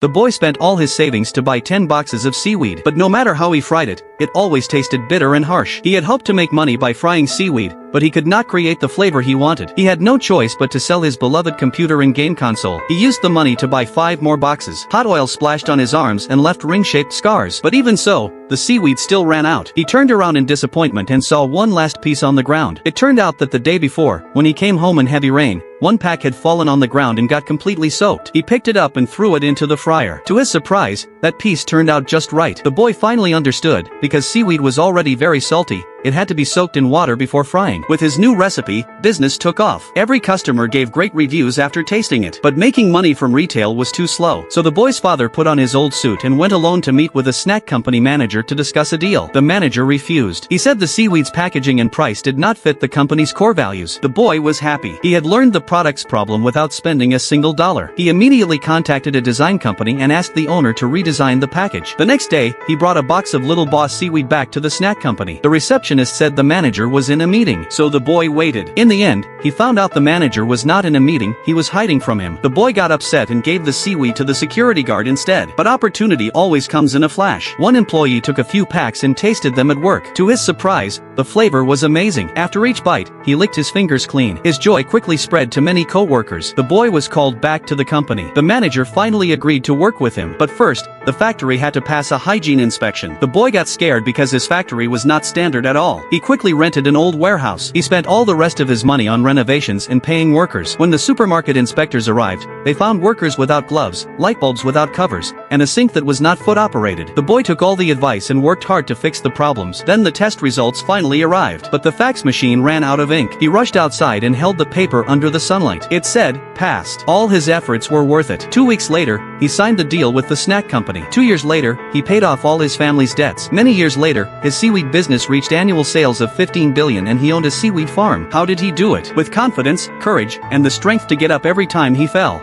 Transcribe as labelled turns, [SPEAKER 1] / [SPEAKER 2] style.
[SPEAKER 1] The boy spent all his savings to buy 10 boxes of seaweed, but no matter how he fried it, it always tasted bitter and harsh. He had hoped to make money by frying seaweed, but he could not create the flavor he wanted. He had no choice but to sell his beloved computer and game console. He used the money to buy 5 more boxes. Hot oil splashed on his arms and left ring-shaped scars. But even so, the seaweed still ran out. He turned around in disappointment and saw one last piece on the ground. It turned out that the day before, when he came home in heavy rain, one pack had fallen on the ground and got completely soaked. He picked it up and threw it into the fryer. To his surprise, that piece turned out just right. The boy finally understood, because seaweed was already very salty, it had to be soaked in water before frying. With his new recipe, business took off. Every customer gave great reviews after tasting it. But making money from retail was too slow. So the boy's father put on his old suit and went alone to meet with a snack company manager to discuss a deal. The manager refused. He said the seaweed's packaging and price did not fit the company's core values. The boy was happy. He had learned the product's problem without spending a single dollar. He immediately contacted a design company and asked the owner to redesign the package. The next day, he brought a box of Little Boss seaweed back to the snack company. The receptionist said the manager was in a meeting, so the boy waited. In the end, he found out the manager was not in a meeting, he was hiding from him. The boy got upset and gave the seaweed to the security guard instead. But opportunity always comes in a flash. One employee took a few packs and tasted them at work. To his surprise, the flavor was amazing. After each bite, he licked his fingers clean. His joy quickly spread to many co-workers. The boy was called back to the company. The manager finally agreed to work with him. But first, the factory had to pass a hygiene inspection. The boy got scared because his factory was not standard at all. He quickly rented an old warehouse. He spent all the rest of his money on renovations and paying workers. When the supermarket inspectors arrived, they found workers without gloves, light bulbs without covers, and a sink that was not foot operated. The boy took all the advice and worked hard to fix the problems. Then the test results finally arrived. But the fax machine ran out of ink. He rushed outside and held the paper under the sunlight. It said, "Passed." All his efforts were worth it. 2 weeks later, he signed the deal with the snack company. 2 years later, he paid off all his family's debts. Many years later, his seaweed business reached annual sales of 15 billion and he owned a seaweed farm. How did he do it? With confidence, courage, and the strength to get up every time he fell.